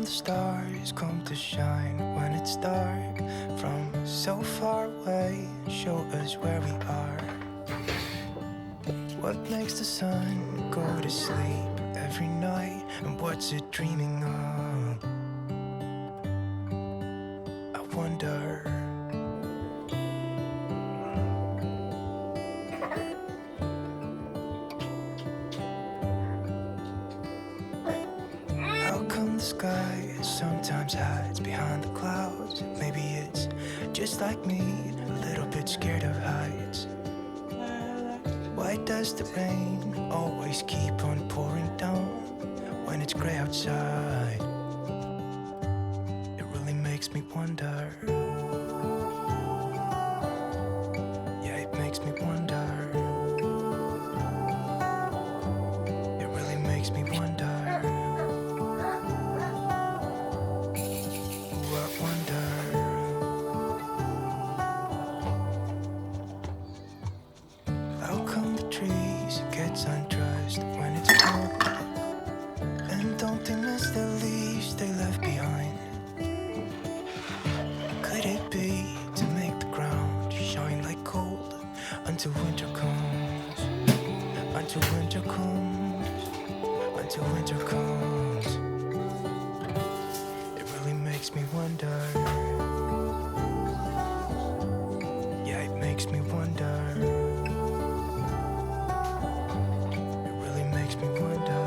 the stars come to shine when it's dark from so far away? Show us where we are. What makes the sun go to sleep every night, and what's it dreaming of? I wonder. How come the sky sometimes hides behind the clouds? Maybe it's just like me, a little bit scared of heights. Why does the rain always keep on pouring down when it's gray outside? It really makes me wonder. Yeah, it makes me wonder. It really makes me wonder. Ooh, I wonder. How come the trees get undressed when it's cold? And don't they miss the leaves they left behind? Could it be to make the ground shine like gold until winter comes? Until winter comes. Until winter comes. It really makes me wonder. Yeah, it makes me wonder. It really makes me wonder.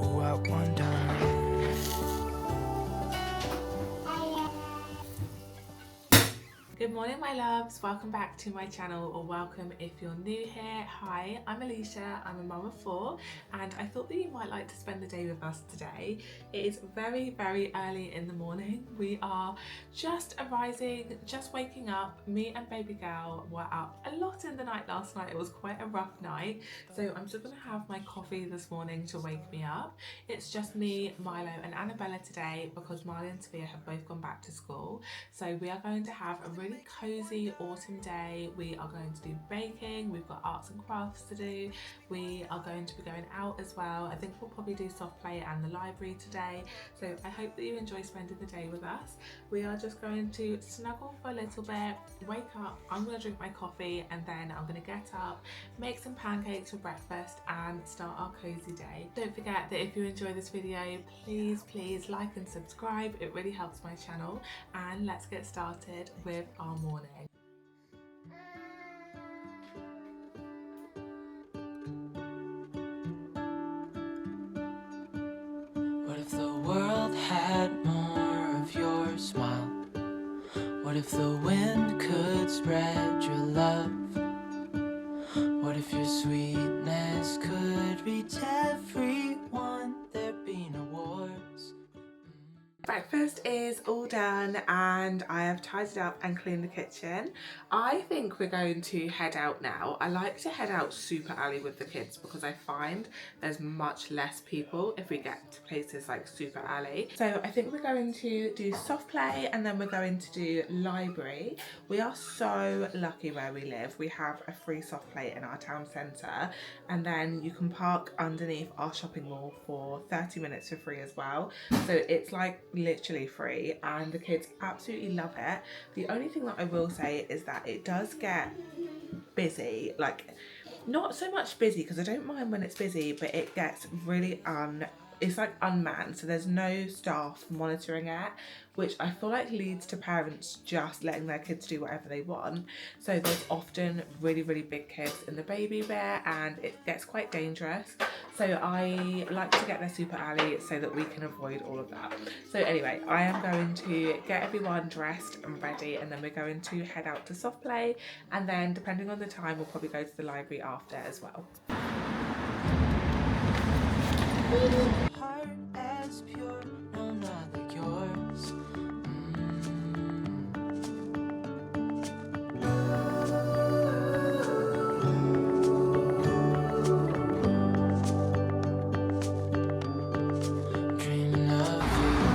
Ooh, I wonder. Good morning, my loves. Welcome back to my channel, or welcome if you're new here. Hi, I'm Alicia. I'm a mum of 4, and I thought that you might like to spend the day with us today. It is very, very early in the morning. We are just arising, just waking up. Me and baby girl were up a lot in the night last night. It was quite a rough night, so I'm just gonna have my coffee this morning to wake me up. It's just me, Milo and Annabella today because Marley and Sophia have both gone back to school. So we are going to have a really cozy autumn day. We are going to do baking, we've got arts and crafts to do, we are going to be going out as well. I think we'll probably do soft play and the library today, so I hope that you enjoy spending the day with us. We are just going to snuggle for a little bit, wake up, I'm going to drink my coffee, and then I'm going to get up, make some pancakes for breakfast and start our cozy day. Don't forget that if you enjoy this video, please like and subscribe. It really helps my channel, and let's get started with our morning. What if the world had more of your smile? What if the wind could spread your love? What if your sweetness could reach everyone? There'd be no wars. Breakfast is all done and I have tidied up and cleaned the kitchen. I think we're going to head out now. I like to head out super early with the kids because I find there's much less people if we get to places like super early. So I think we're going to do soft play and then we're going to do library. We are so lucky where we live. We have a free soft play in our town centre, and then you can park underneath our shopping mall for 30 minutes for free as well. So it's like literally free and the kids absolutely love it. The only thing that I will say is that it does get busy, like not so much busy because I don't mind when it's busy, but it gets really it's like unmanned, so there's no staff monitoring it, which I feel like leads to parents just letting their kids do whatever they want. So there's often really big kids in the baby bit and it gets quite dangerous. So I like to get there super early so that we can avoid all of that. So anyway, I am going to get everyone dressed and ready, and then we're going to head out to soft play, and then depending on the time we'll probably go to the library after as well. Heart as pure, none other yours. Dreaming of you.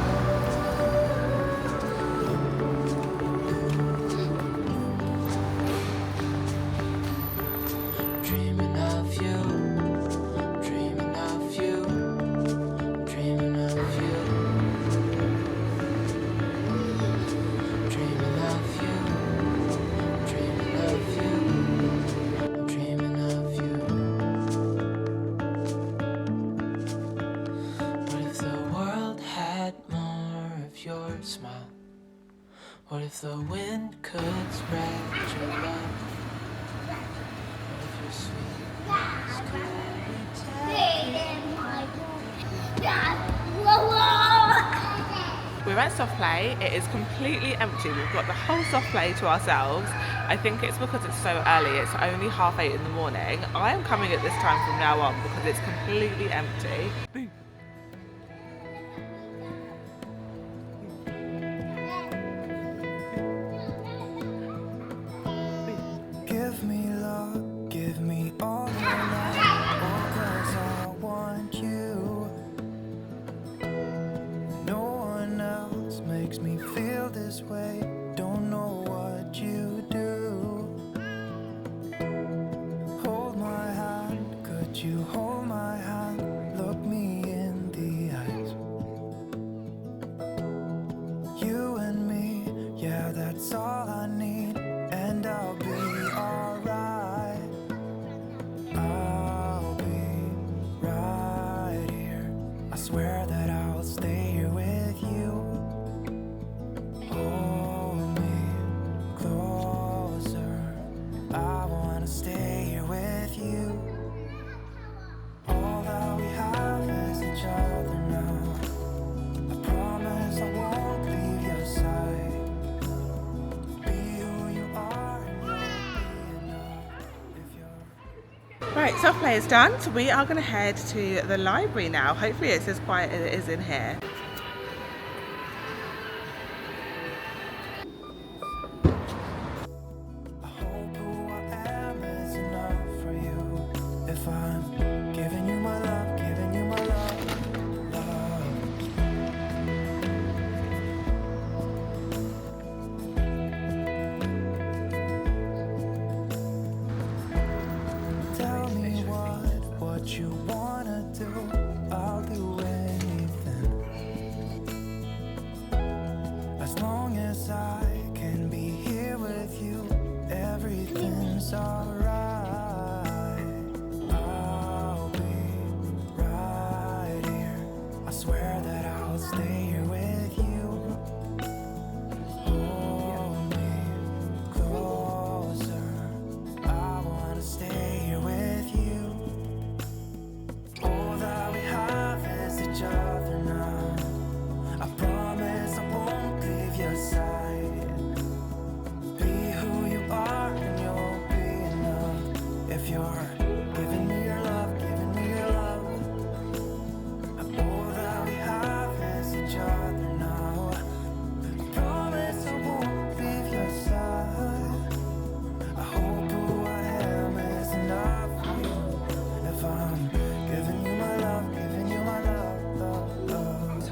Dreaming of you. Dreaming of you. of your smile? What if the wind could spread your love? What if your sweetness could We're at soft play. It is completely empty. We've got the whole soft play to ourselves. I think it's because it's so early. It's only 8:30 in the morning. I am coming at this time from now on because it's completely empty. Give me love, give me all your love, all 'cause I want you. No one else makes me feel this way. Don't know what you do. Hold my hand, could you hold my hand? Look me in the eyes. You and me, yeah, that's all I need, and I'll be alright. I'll be right here. I swear that I'll stay here with you. Hold me closer. I wanna stay here with you. All that we have is each other now. I promise I won't leave your side. Be who you are and you'll be enough if you're. Right, soft play is done, so we are going to head to the library now. Hopefully it's as quiet as it is in here. I hope who I am is enough for you. If I'm giving you my love, giving you my love, love. Tell me what you wanna do. I'll do anything. As long as I can be here with you, everything's alright. I'll be right here. I swear that I'll stay here with you. Hold me closer. I wanna stay here with you. All that we have is each other now. I promise I won't leave your side. Be who you are and you'll be enough. If you're giving me your love, giving me your love. All that we have is each other now. I promise I won't leave your side. I hope who I am is enough for you. If I'm giving you my love, giving you my love, love, love.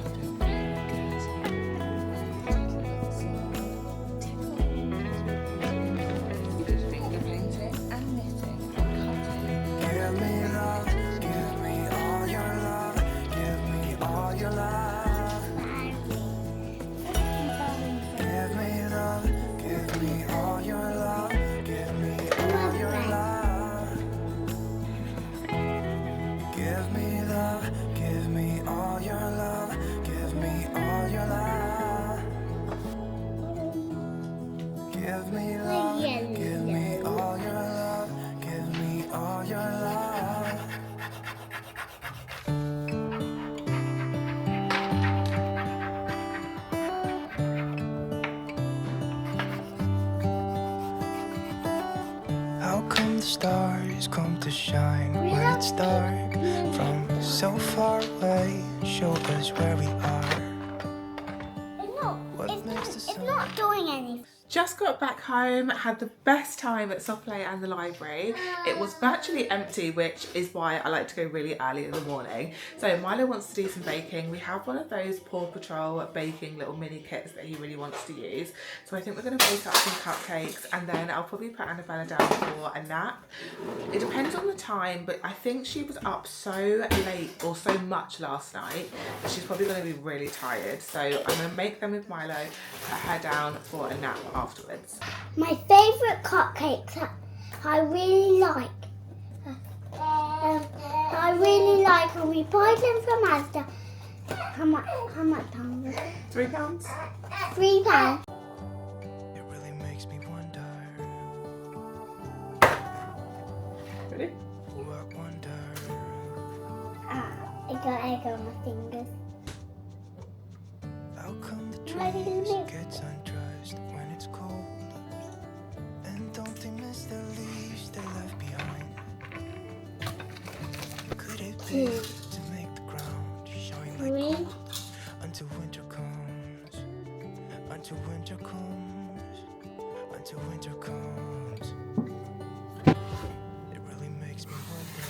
Finger painting and knitting and cutting. Give me love, give me all your love, give me all your love. Give me love, give me all your love, give me all your love. Give me love, give me all your love, give me all your love. Give me love, give me all your love, give me all your love. How come the stars come to shine when it's dark from so far away? Show us where we are. What makes the sun? Not doing anything. Just got back home, had the best time at soft play and the library. It was virtually empty, which is why I like to go really early in the morning. So Milo wants to do some baking. We have one of those Paw Patrol baking little mini kits that he really wants to use. So I think we're going to bake up some cupcakes, and then I'll probably put Annabella down for a nap. It depends on the time, but I think she was up so late or so much last night that she's probably going to be really tired. So I'm going to make them with Milo, put her down for a nap afterwards. My favourite cupcakes that I really like. I really like, and we buy them from Asda. How much pounds? £3. £3. It really makes me wonder. Ready? I wonder. I got egg on my fingers. How come the Why did you trees leave? gets undressed when it's cold? And don't they miss the leaves they left behind? Could it be 2, to make the ground shine 3. like gold until winter comes? Until winter comes. Until winter comes. It really makes me wonder.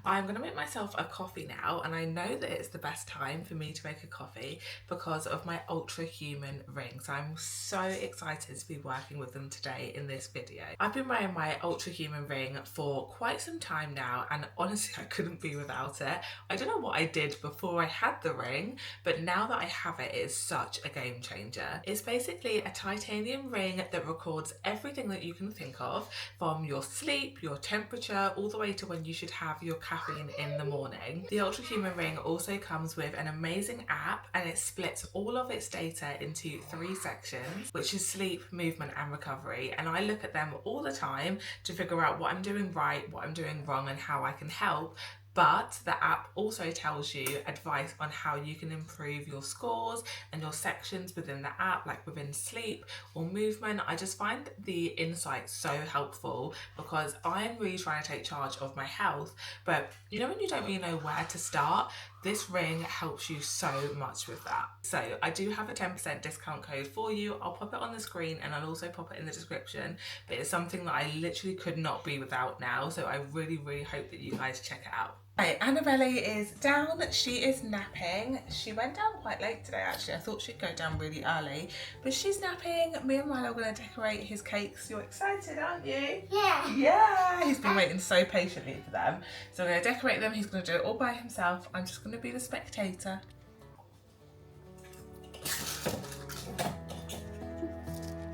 I'm going to make myself a coffee now, and I know that it's the best time for me to make a coffee because of my Ultra Human ring. So I'm so excited to be working with them today in this video. I've been wearing my Ultra Human ring for quite some time now, and honestly I couldn't be without it. I don't know what I did before I had the ring, but now that I have it, it is such a game changer. It's basically a titanium ring that records everything that you can think of, from your sleep, your temperature, all the way to when you should have your caffeine in the morning. The Ultra Human ring also comes with an amazing app, and it splits all of its data into 3 sections, which is sleep, movement and recovery. And I look at them all the time to figure out what I'm doing right, what I'm doing wrong and how I can help. But the app also tells you advice on how you can improve your scores and your sections within the app, like within sleep or movement. I just find the insights so helpful because I'm really trying to take charge of my health. But you know when you don't really know where to start? This ring helps you so much with that. So I do have a 10% discount code for you. I'll pop it on the screen and I'll also pop it in the description. But it's something that I literally could not be without now. So I really, really hope that you guys check it out. Right, Annabelle is down. She is napping. She went down quite late today actually. I thought she'd go down really early, but she's napping. Me and Milo are going to decorate his cakes. You're excited, aren't you? Yeah. Yeah, he's been waiting so patiently for them. So we're going to decorate them. He's going to do it all by himself. I'm just going to be the spectator.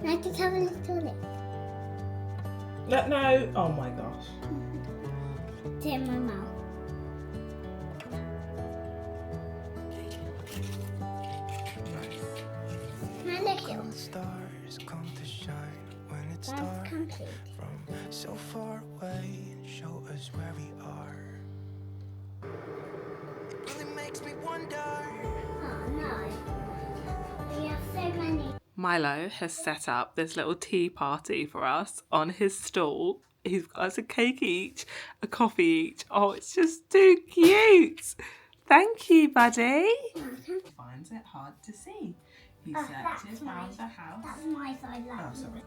I just have a little lip. No. Oh my gosh. It's in my mouth. My little. The stars come to shine when it's That's dark complete. from so far away and show us where we are. It really makes me wonder. Oh no. We have so many. Milo has set up this little tea party for us on his stall. He's got us a cake each, a coffee each. Oh, it's just too cute. Thank you, buddy. Finds it hard to see. He searches around the house. That's my side. Oh, sorry.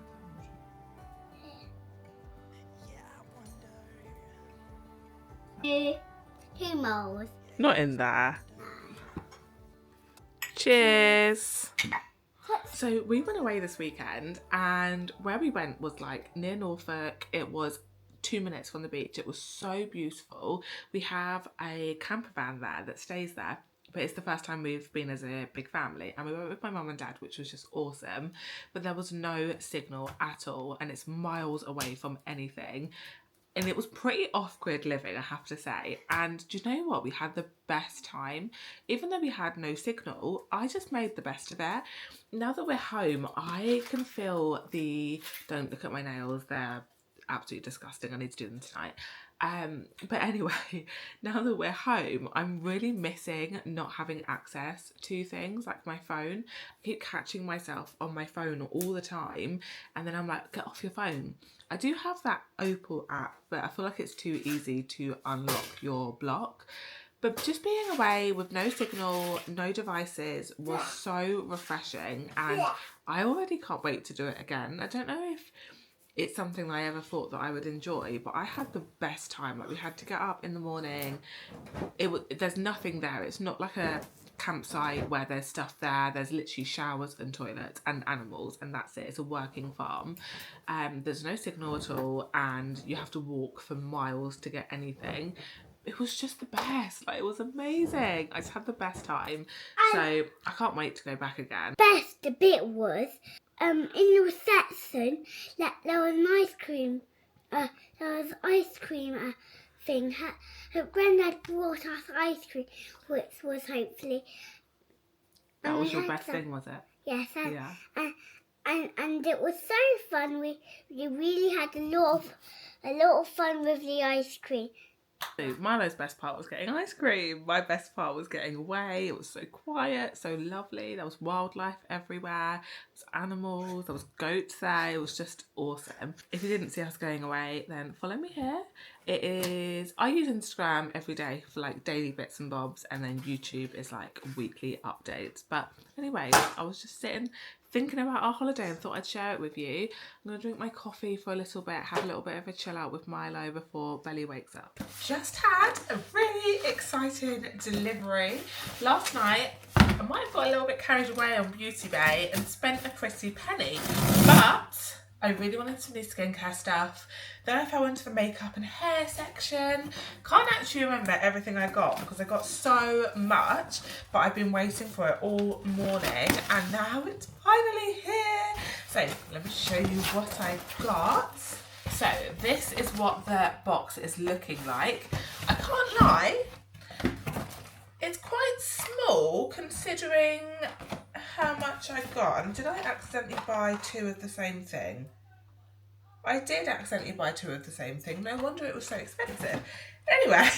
Two moles. Not in there. Cheers. So we went away this weekend, and where we went was like near Norfolk. It was 2 minutes from the beach. It was so beautiful. We have a camper van there that stays there, but it's the first time we've been as a big family, and we went with my mum and dad, which was just awesome. But there was no signal at all, and it's miles away from anything. And it was pretty off-grid living, I have to say. And do you know what? We had the best time. Even though we had no signal, I just made the best of it. Now that we're home, I can feel the... Don't look at my nails. They're absolutely disgusting. I need to do them tonight. But anyway, now that we're home, I'm really missing not having access to things like my phone. I keep catching myself on my phone all the time, and then I'm like, get off your phone. I do have that Opal app, but I feel like it's too easy to unlock your block. But just being away with no signal, no devices was so refreshing, and I already can't wait to do it again. I don't know if it's something that I ever thought that I would enjoy, but I had the best time. Like, we had to get up in the morning. There's nothing there. It's not like a campsite where there's stuff there. There's literally showers and toilets and animals, and that's it. It's a working farm. There's no signal at all, and you have to walk for miles to get anything. It was just the best. Like, it was amazing. I just had the best time. So I can't wait to go back again. Best bit was in the reception that there was an ice cream. There was ice cream thing, her granddad brought us ice cream, which was hopefully. That was your had best some. thing, was it? Yes, Yeah. and it was so fun. We really had a lot of fun with the ice cream. Milo's best part was getting ice cream. My best part was getting away. It was so quiet, so lovely. There was wildlife everywhere. There was animals. There was goats there. It was just awesome. If you didn't see us going away, then follow me here. I use Instagram every day for like daily bits and bobs, and then YouTube is like weekly updates. But anyway, I was just sitting thinking about our holiday and thought I'd share it with you. I'm going to drink my coffee for a little bit, have a little bit of a chill out with Milo before Belly wakes up. Just had a really exciting delivery. Last night, I might have got a little bit carried away on Beauty Bay and spent a pretty penny, but I really wanted some new skincare stuff. Then I fell into the makeup and hair section. Can't actually remember everything I got because I got so much, but I've been waiting for it all morning and now it's finally here. So let me show you what I got. So this is what the box is looking like. I can't lie, it's quite small considering how much I got. And did I accidentally buy two of the same thing? I did accidentally buy two of the same thing. No wonder it was so expensive. Anyway,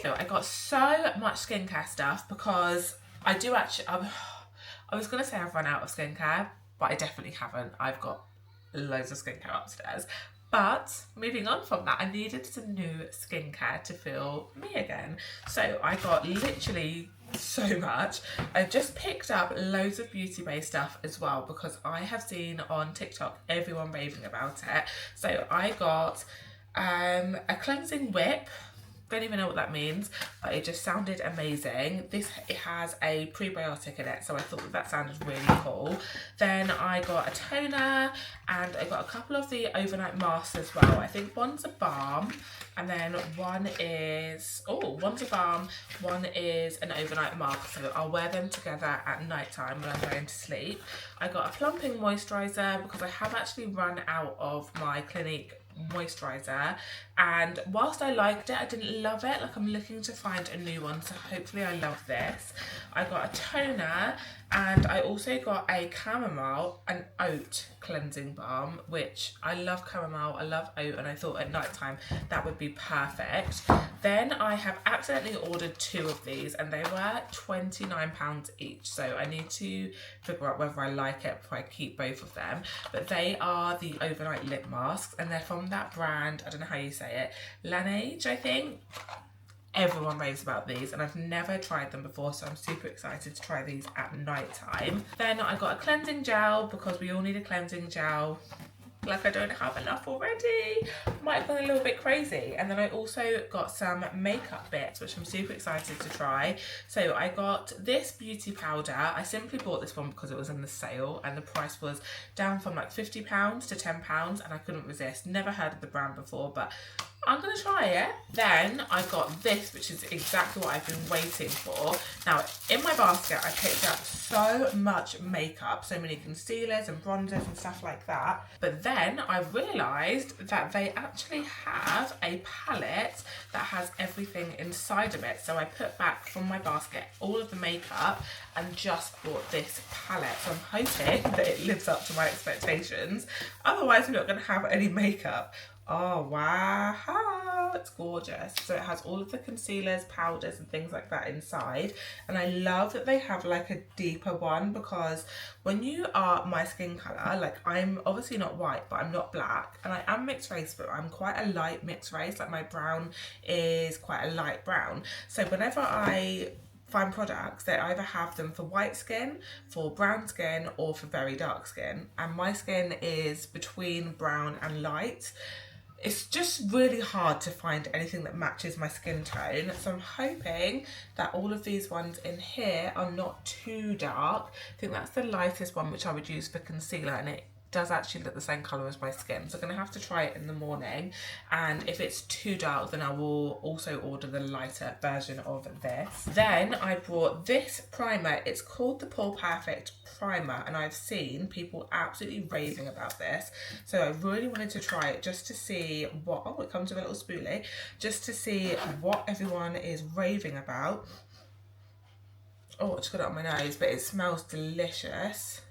so I got so much skincare stuff because I do actually, I was going to say I've run out of skincare, but I definitely haven't. I've got loads of skincare upstairs. But moving on from that, I needed some new skincare to feel me again. So I got literally so much. I just picked up loads of Beauty Bay stuff as well because I have seen on TikTok everyone raving about it. So I got a cleansing whip. Don't even know what that means, but it just sounded amazing. It has a prebiotic in it, so I thought that sounded really cool. Then I got a toner and I got a couple of the overnight masks as well. I think one's a balm and then one's a balm, one is an overnight mask. So I'll wear them together at night time when I'm going to sleep. I got a plumping moisturiser because I have actually run out of my Clinique moisturiser, and whilst I liked it, I didn't love it. Like, I'm looking to find a new one, so hopefully I love this. I got a toner and I also got a chamomile and oat cleansing balm, which I love chamomile, I love oat, and I thought at night time that would be perfect. Then I have accidentally ordered two of these and they were £29 each, so I need to figure out whether I like it before I keep both of them. But they are the overnight lip masks and they're from that brand, I don't know how you say it, Laneige, I think. Everyone raves about these and I've never tried them before, so I'm super excited to try these at night time. Then I got a cleansing gel because we all need a cleansing gel. Like, I don't have enough already. Might have gone a little bit crazy. And then I also got some makeup bits, which I'm super excited to try. So I got this beauty powder. I simply bought this one because it was in the sale and the price was down from like £50 to £10 and I couldn't resist. Never heard of the brand before, but I'm going to try it. Then I got this, which is exactly what I've been waiting for. Now, in my basket, I picked up so much makeup, so many concealers and bronzers and stuff like that. But then I realised that they actually have a palette that has everything inside of it. So I put back from my basket all of the makeup and just bought this palette. So I'm hoping that it lives up to my expectations. Otherwise, we're not going to have any makeup. Oh, wow, it's gorgeous. So it has all of the concealers, powders and things like that inside. And I love that they have like a deeper one because when you are my skin colour, like I'm obviously not white, but I'm not black. And I am mixed race, but I'm quite a light mixed race. Like my brown is quite a light brown. So whenever I find products, they either have them for white skin, for brown skin or for very dark skin. And my skin is between brown and light. It's just really hard to find anything that matches my skin tone. So I'm hoping that all of these ones in here are not too dark. I think that's the lightest one, which I would use for concealer, and it does actually look the same colour as my skin. So I'm going to have to try it in the morning. And if it's too dark, then I will also order the lighter version of this. Then I brought this primer. It's called the Pore Perfect primer, and I've seen people absolutely raving about this, so I really wanted to try it just to see what, oh, it comes with a little spoolie, just to see what everyone is raving about. Oh, I just got it on my nose, but it smells delicious.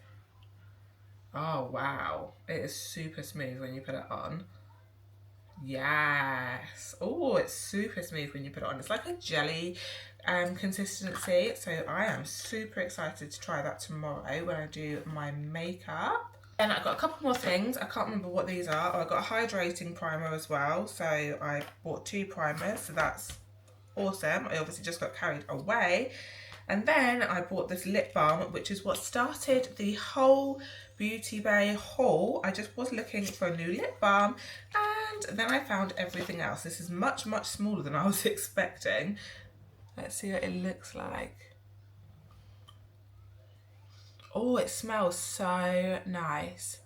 Oh wow, it is super smooth when you put it on. Yes. Oh, it's super smooth when you put it on. It's like a jelly consistency. So I am super excited to try that tomorrow when I do my makeup. Then I've got a couple more things. I can't remember what these are. Oh, I got a hydrating primer as well. So I bought 2 primers. So that's awesome. I obviously just got carried away. And then I bought this lip balm, which is what started the whole Beauty Bay haul. I just was looking for a new lip balm, and then I found everything else. This is much, much smaller than I was expecting. Let's see what it looks like. Oh, it smells so nice.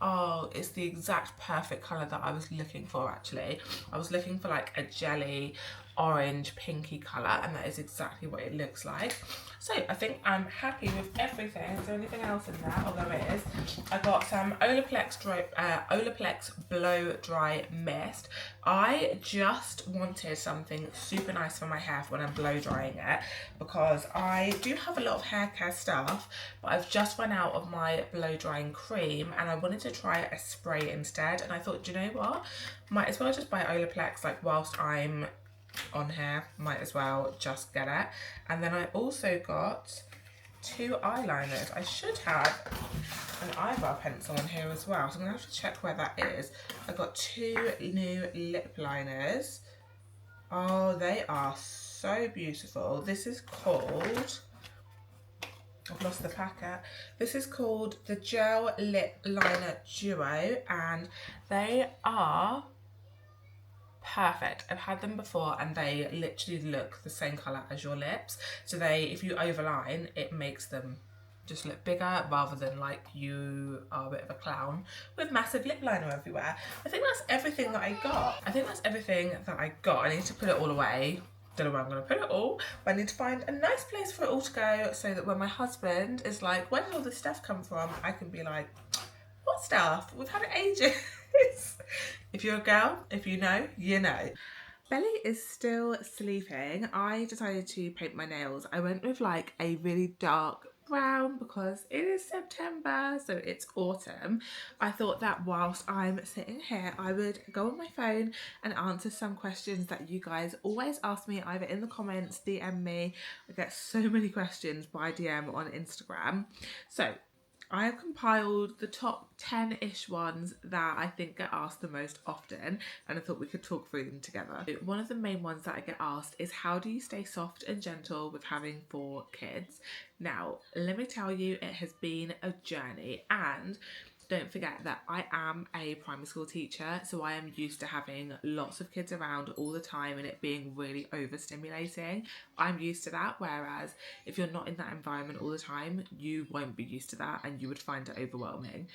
Oh, it's the exact perfect colour that I was looking for, actually. I was looking for like a jelly orange pinky colour, and that is exactly what it looks like. So I think I'm happy with everything. Is there anything else in there? Oh, there is. I got some Olaplex Blow Dry Mist. I just wanted something super nice for my hair for when I'm blow drying it, because I do have a lot of hair care stuff, but I've just run out of my blow drying cream, and I wanted to try a spray instead. And I thought, do you know what? Might as well just buy Olaplex, like whilst I'm on here, might as well just get it. And then I also got 2 eyeliners. I should have an eyebrow pencil on here as well, so I'm gonna have to check where that is. I got 2 new lip liners. Oh, they are so beautiful. This is called, I've lost the packet. This is called the Gel Lip Liner Duo, and they are perfect. I've had them before, and they literally look the same colour as your lips. So they, if you overline, it makes them just look bigger, rather than like you are a bit of a clown with massive lip liner everywhere. I think that's everything that I got. I need to put it all away. Don't know where I'm going to put it all, but I need to find a nice place for it all to go, so that when my husband is like, where did all this stuff come from, I can be like, what stuff? We've had it ages. If you're a girl, if you know, you know. Belly is still sleeping. I decided to paint my nails. I went with like a really dark brown because it is September, so it's autumn. I thought that whilst I'm sitting here, I would go on my phone and answer some questions that you guys always ask me, either in the comments, DM me. I get so many questions by DM on Instagram. So I have compiled the top 10-ish ones that I think get asked the most often, and I thought we could talk through them together. One of the main ones that I get asked is, how do you stay soft and gentle with having 4 kids? Now, let me tell you, it has been a journey, and don't forget that I am a primary school teacher, so I am used to having lots of kids around all the time and it being really overstimulating. I'm used to that, whereas if you're not in that environment all the time, you won't be used to that and you would find it overwhelming.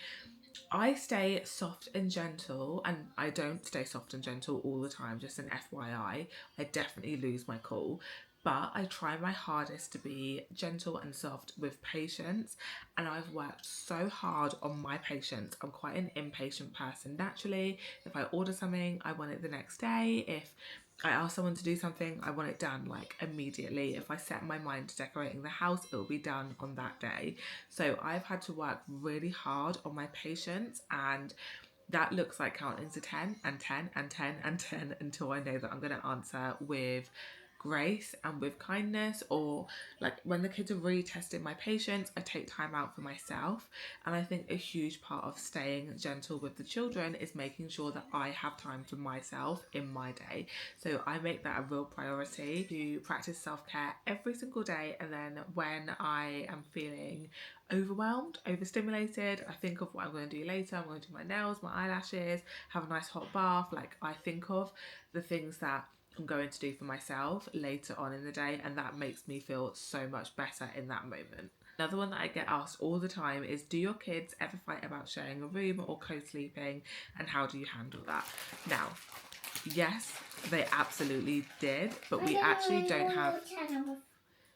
I stay soft and gentle, and I don't stay soft and gentle all the time, just an FYI. I definitely lose my cool, but I try my hardest to be gentle and soft with patience, and I've worked so hard on my patience. I'm quite an impatient person naturally. If I order something, I want it the next day. If I ask someone to do something, I want it done like immediately. If I set my mind to decorating the house, it will be done on that day. So I've had to work really hard on my patience, and that looks like counting to 10 and 10 and 10 and 10 until I know that I'm going to answer with grace and with kindness. Or like when the kids are really testing my patience, I take time out for myself. And I think a huge part of staying gentle with the children is making sure that I have time for myself in my day. So I make that a real priority to practice self-care every single day. And then when I am feeling overwhelmed, overstimulated, I think of what I'm going to do later. I'm going to do my nails, my eyelashes, have a nice hot bath. Like, I think of the things that I'm going to do for myself later on in the day, and that makes me feel so much better in that moment. Another one that I get asked all the time is, do your kids ever fight about sharing a room or co-sleeping, and how do you handle that? Now, yes, they absolutely did, but we actually don't have...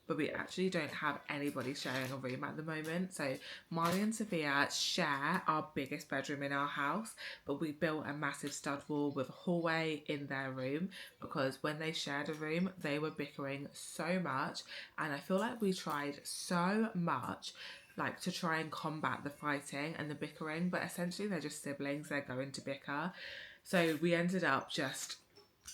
but we actually don't have anybody sharing a room at the moment. So Molly and Sophia share our biggest bedroom in our house, but we built a massive stud wall with a hallway in their room, because when they shared a room they were bickering so much, and I feel like we tried so much like to try and combat the fighting and the bickering, but essentially they're just siblings, they're going to bicker. So we ended up just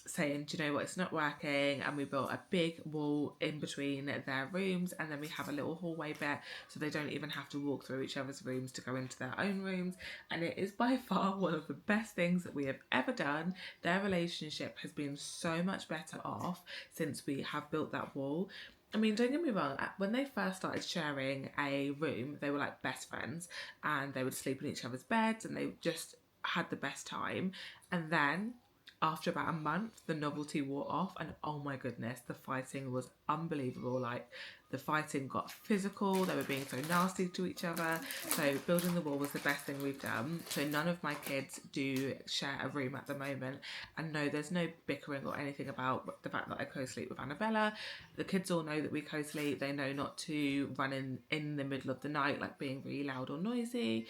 saying, do you know what, it's not working, and we built a big wall in between their rooms, and then we have a little hallway bit so they don't even have to walk through each other's rooms to go into their own rooms. And it is by far one of the best things that we have ever done. Their relationship has been so much better off since we have built that wall. I mean, don't get me wrong, when they first started sharing a room, they were like best friends, and they would sleep in each other's beds, and they just had the best time. And then after about a month, the novelty wore off, and oh my goodness, the fighting was unbelievable. Like, the fighting got physical, they were being so nasty to each other. So building the wall was the best thing we've done. So none of my kids do share a room at the moment, and no, there's no bickering or anything about the fact that I co-sleep with Annabella. The kids all know that we co-sleep. They know not to run in the middle of the night, like being really loud or noisy.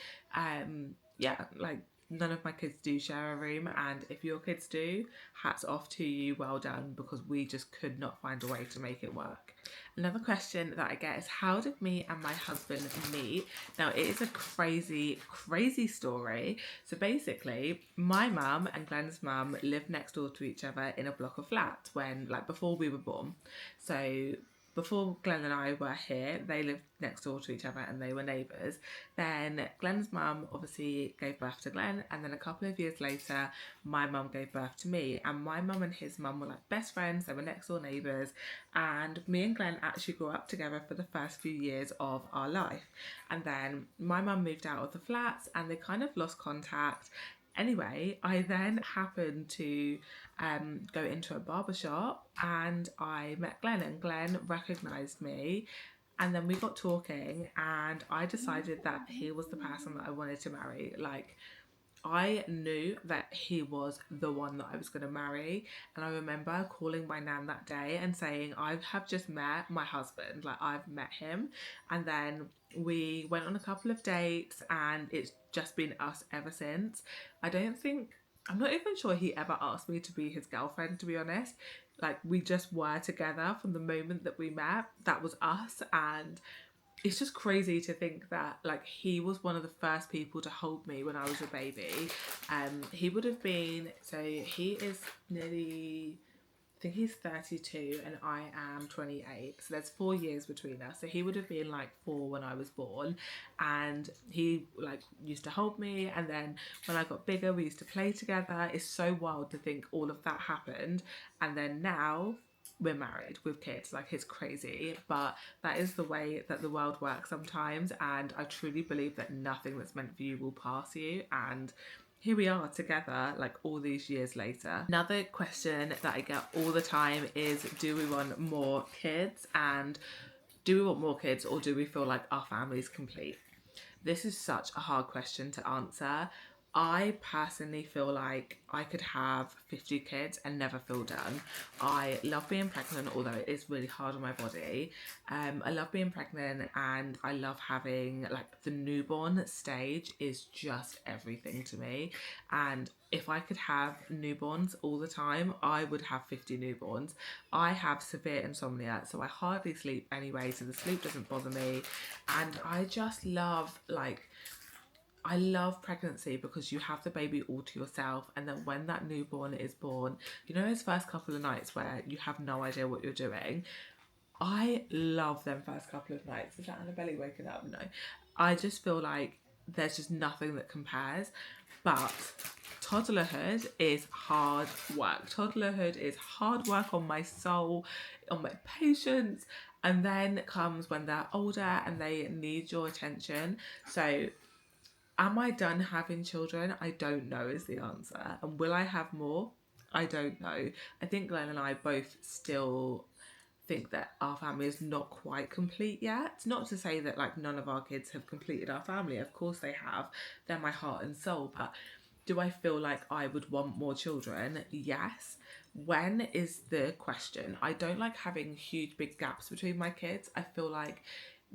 Yeah, like, none of my kids do share a room, and if your kids do, hats off to you, well done, because we just could not find a way to make it work. Another question that I get is, how did me and my husband meet? Now, it is a crazy, crazy story. So basically, my mum and Glenn's mum lived next door to each other in a block of flats before we were born. So before Glenn and I were here, they lived next door to each other and they were neighbours. Then Glenn's mum obviously gave birth to Glenn, and then a couple of years later, my mum gave birth to me. And my mum and his mum were like best friends, they were next door neighbours, and me and Glenn actually grew up together for the first few years of our life. And then my mum moved out of the flats and they kind of lost contact. Anyway, I then happened to go into a barber shop, and I met Glenn, and Glenn recognised me, and then we got talking, and I decided that he was the person that I wanted to marry. Like, I knew that he was the one that I was going to marry. And I remember calling my nan that day and saying, I have just met my husband, like, I've met him. And then we went on a couple of dates, and it's just been us ever since. I'm not even sure he ever asked me to be his girlfriend, to be honest. Like, we just were together from the moment that we met. That was us. And it's just crazy to think that, like, he was one of the first people to hold me when I was a baby. He would have been, so he is nearly, I think he's 32 and I am 28, so there's 4 years between us. So he would have been like 4 when I was born, and he like used to hold me, and then when I got bigger we used to play together. It's so wild to think all of that happened, and then now we're married with kids. Like, it's crazy, but that is the way that the world works sometimes, and I truly believe that nothing that's meant for you will pass you, and here we are together, like, all these years later. Another question that I get all the time is, do we want more kids? And do we want more kids, or do we feel like our family's complete? This is such a hard question to answer. I personally feel like I could have 50 kids and never feel done. I love being pregnant, although it is really hard on my body. I love being pregnant, and I love having, like, the newborn stage is just everything to me. And if I could have newborns all the time, I would have 50 newborns. I have severe insomnia, so I hardly sleep anyway, so the sleep doesn't bother me. And I just love, like, I love pregnancy because you have the baby all to yourself, and then when that newborn is born, you know, those first couple of nights where you have no idea what you're doing. I love them first couple of nights. Is that Annabelle waking up? No. I just feel like there's just nothing that compares. But toddlerhood is hard work. Toddlerhood is hard work on my soul, on my patience. And then comes when they're older and they need your attention. So am I done having children? I don't know is the answer. And will I have more? I don't know. I think Glenn and I both still think that our family is not quite complete yet. Not to say that, like, none of our kids have completed our family. Of course they have. They're my heart and soul. But do I feel like I would want more children? Yes. when is the question. I don't like having huge big gaps between my kids. I feel like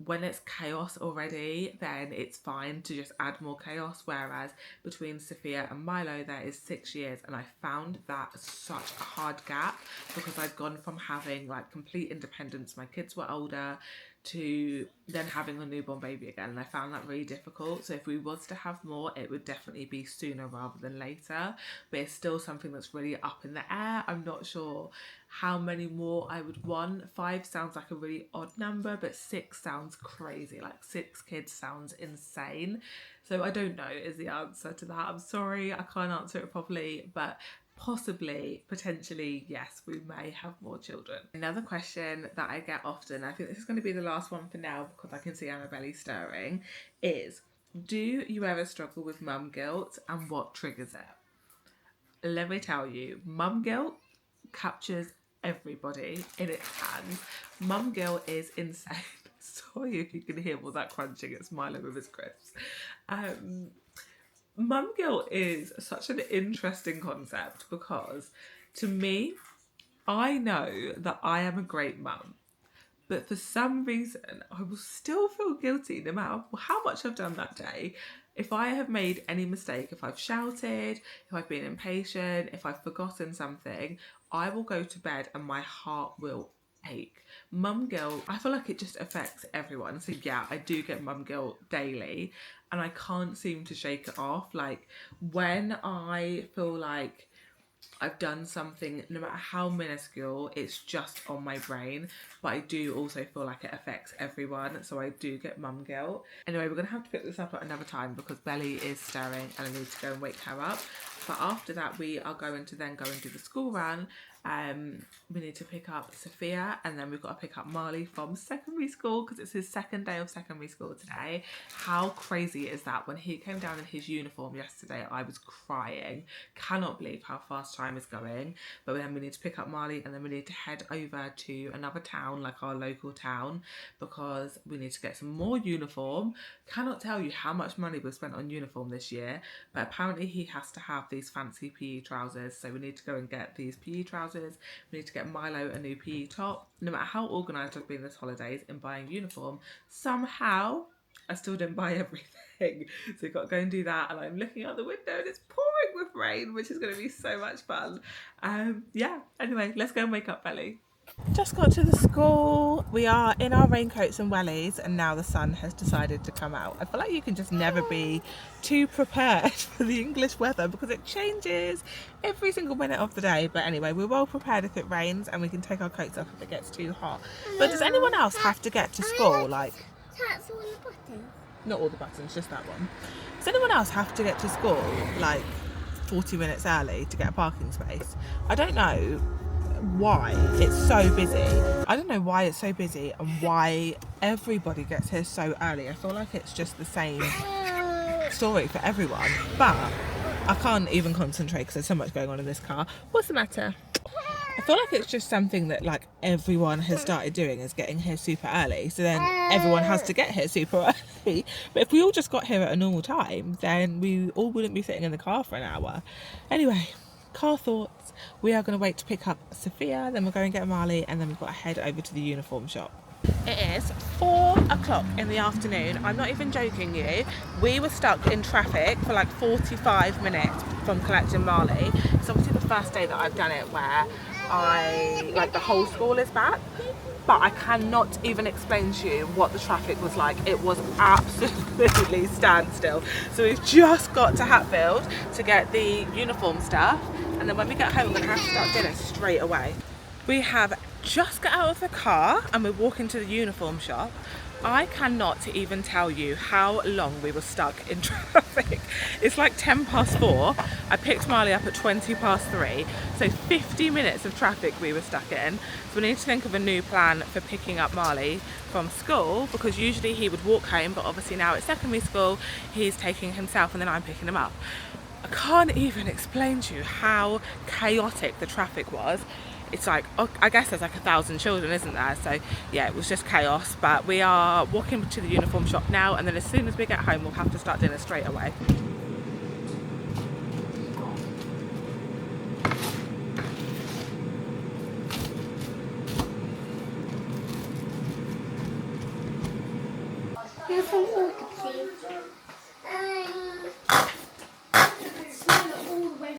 when it's chaos already, then it's fine to just add more chaos, whereas between Sophia and Milo there is 6 years, and I found that such a hard gap because I'd gone from having like complete independence, my kids were older, to then having a newborn baby again, and I found that really difficult. So if we was to have more, it would definitely be sooner rather than later, but it's still something that's really up in the air. I'm not sure how many more I would want. 5 sounds like a really odd number, but 6 sounds crazy. Like 6 kids sounds insane. So I don't know is the answer to that. I'm sorry, I can't answer it properly, but possibly, potentially, yes, we may have more children. Another question that I get often, I think this is going to be the last one for now because I can see Annabelle stirring, is do you ever struggle with mum guilt and what triggers it? Let me tell you, mum guilt captures everybody in its hands. Mum guilt is insane. Sorry if you can hear all that crunching, it's Milo with his crisps. Mum guilt is such an interesting concept because to me, I know that I am a great mum, but for some reason I will still feel guilty no matter how much I've done that day. If I have made any mistake, if I've shouted, if I've been impatient, if I've forgotten something, I will go to bed and my heart will ache. Mum guilt, I feel like it just affects everyone. So yeah, I do get mum guilt daily and I can't seem to shake it off. Like when I feel like I've done something, no matter how minuscule, it's just on my brain. But I do also feel like it affects everyone, so I do get mum guilt. Anyway, we're going to have to pick this up at another time because Belly is stirring and I need to go and wake her up. But after that, we are going to then go and do the school run. We need to pick up Sophia and then we've got to pick up Marley from secondary school because it's his second day of secondary school today. How crazy is that? When he came down in his uniform yesterday, I was crying. Cannot believe how fast time is going. But then we need to pick up Marley and then we need to head over to another town, like our local town, because we need to get some more uniform. Cannot tell you how much money we've spent on uniform this year, but apparently he has to have these fancy PE trousers, so we need to go and get these PE trousers. We need to get Milo a new PE top. No matter how organised I've been this holidays in buying uniform, somehow I still didn't buy everything. So we've got to go and do that, and I'm looking out the window and it's pouring with rain, which is going to be so much fun. Yeah, anyway, let's go and wake up Belly. Just got to the school. We are in our raincoats and wellies and now the sun has decided to come out. I feel like you can just never be too prepared for the English weather because it changes every single minute of the day. But anyway, we're well prepared if it rains and we can take our coats off if it gets too hot. But does anyone else have to get to school like... That's all the buttons. Not all the buttons, just that one. Does anyone else have to get to school like 40 minutes early to get a parking space? I don't know why it's so busy. I don't know why it's so busy and why everybody gets here so early. I feel like it's just the same story for everyone, but I can't even concentrate because there's so much going on in this car. What's the matter? I feel like it's just something that like everyone has started doing, is getting here super early, so then everyone has to get here super early. But if we all just got here at a normal time, then we all wouldn't be sitting in the car for an hour. Anyway, car thoughts. We are going to wait to pick up Sophia, then we'll go and get Marley, and then we've got to head over to the uniform shop. It is 4 o'clock in the afternoon. I'm not even joking you. We were stuck in traffic for like 45 minutes from collecting Marley. It's obviously the first day that I've done it where the whole school is back. But I cannot even explain to you what the traffic was like. It was absolutely standstill. So we've just got to Hatfield to get the uniform stuff. And then when we get home, we're gonna have to start dinner straight away. We have just got out of the car and we're walking to the uniform shop. I cannot even tell you how long we were stuck in traffic. It's like 4:10. I picked Marley up at 3:20, so 50 minutes of traffic we were stuck in. So we need to think of a new plan for picking up Marley from school, because usually he would walk home, but obviously now at secondary school he's taking himself and then I'm picking him up. I can't even explain to you how chaotic the traffic was. It's like, I guess there's like 1,000 children, isn't there? So yeah, it was just chaos. But we are walking to the uniform shop now, and then as soon as we get home, we'll have to start dinner straight away. Have some water, please.